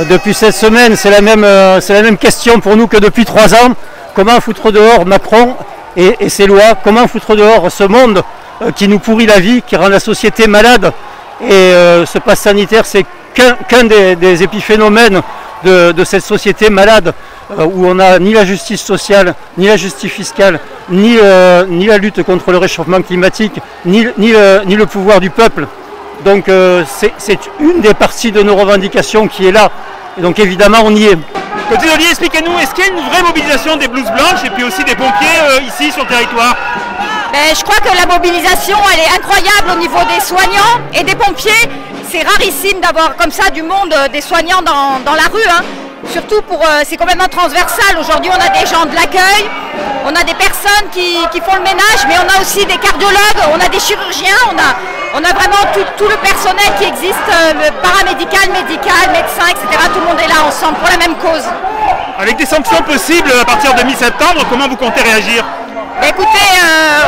depuis cette semaine, c'est la même question pour nous que depuis 3 ans. Comment foutre dehors Macron et ses lois? Comment foutre dehors ce monde qui nous pourrit la vie, qui rend la société malade? Et ce pass sanitaire, c'est qu'un des épiphénomènes de cette société malade, où on n'a ni la justice sociale, ni la justice fiscale, ni la lutte contre le réchauffement climatique, ni le pouvoir du peuple. Donc c'est une des parties de nos revendications qui est là. Et donc évidemment on y est. Gauthier Dollier, expliquez-nous, est-ce qu'il y a une vraie mobilisation des blouses blanches et puis aussi des pompiers ici sur le territoire? Je crois que la mobilisation elle est incroyable au niveau des soignants et des pompiers. C'est rarissime d'avoir comme ça du monde, des soignants dans la rue. Hein. Surtout c'est complètement transversal. Aujourd'hui on a des gens de l'accueil, on a des personnes qui font le ménage, mais on a aussi des cardiologues, on a des chirurgiens, on a vraiment tout le personnel qui existe, paramédical, médical, médecin, etc. Tout le monde est là ensemble pour la même cause. Avec des sanctions possibles à partir de mi-septembre, comment vous comptez réagir? Écoutez,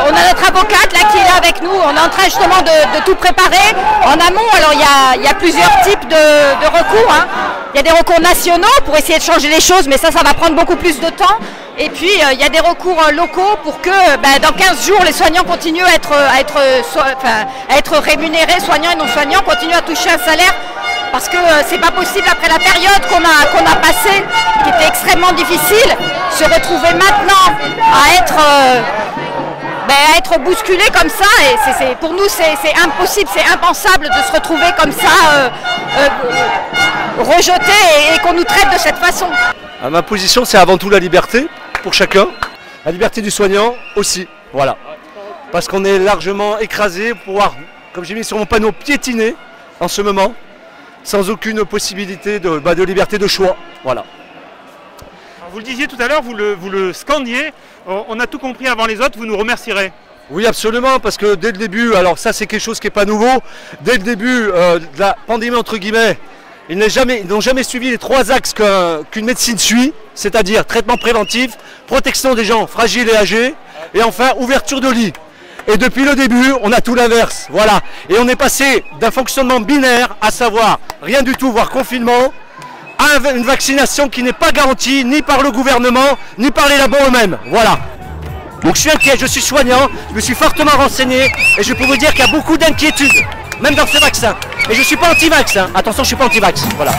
on a notre avocate là qui est là avec nous, on est en train justement de tout préparer en amont. Alors il y a plusieurs types de recours. Hein. Il y a des recours nationaux pour essayer de changer les choses, mais ça va prendre beaucoup plus de temps. Et puis il y a des recours locaux pour que dans 15 jours les soignants continuent à être rémunérés, soignants et non soignants, continuent à toucher un salaire. Parce que c'est pas possible après la période qu'on a passée, qui était extrêmement difficile, se retrouver maintenant à être bousculé comme ça. Et pour nous c'est impossible, c'est impensable de se retrouver comme ça, rejeté et qu'on nous traite de cette façon. Ma position c'est avant tout la liberté pour chacun, la liberté du soignant aussi, voilà. Parce qu'on est largement écrasé pour pouvoir, comme j'ai mis sur mon panneau, piétiner en ce moment, sans aucune possibilité de liberté de choix. Voilà. Alors vous le disiez tout à l'heure, vous le scandiez, on a tout compris avant les autres, vous nous remercierez. Oui absolument, parce que dès le début, alors ça c'est quelque chose qui n'est pas nouveau, dès le début de la pandémie entre guillemets, ils n'ont jamais suivi les 3 axes qu'une médecine suit, c'est-à-dire traitement préventif, protection des gens fragiles et âgés, et enfin ouverture de lits. Et depuis le début, on a tout l'inverse, voilà. Et on est passé d'un fonctionnement binaire, à savoir rien du tout, voire confinement, à une vaccination qui n'est pas garantie ni par le gouvernement, ni par les labos eux-mêmes, voilà. Donc je suis inquiet, je suis soignant, je me suis fortement renseigné, et je peux vous dire qu'il y a beaucoup d'inquiétudes, même dans ce vaccin. Et je ne suis pas anti-vax, hein. Attention, je ne suis pas anti-vax, voilà.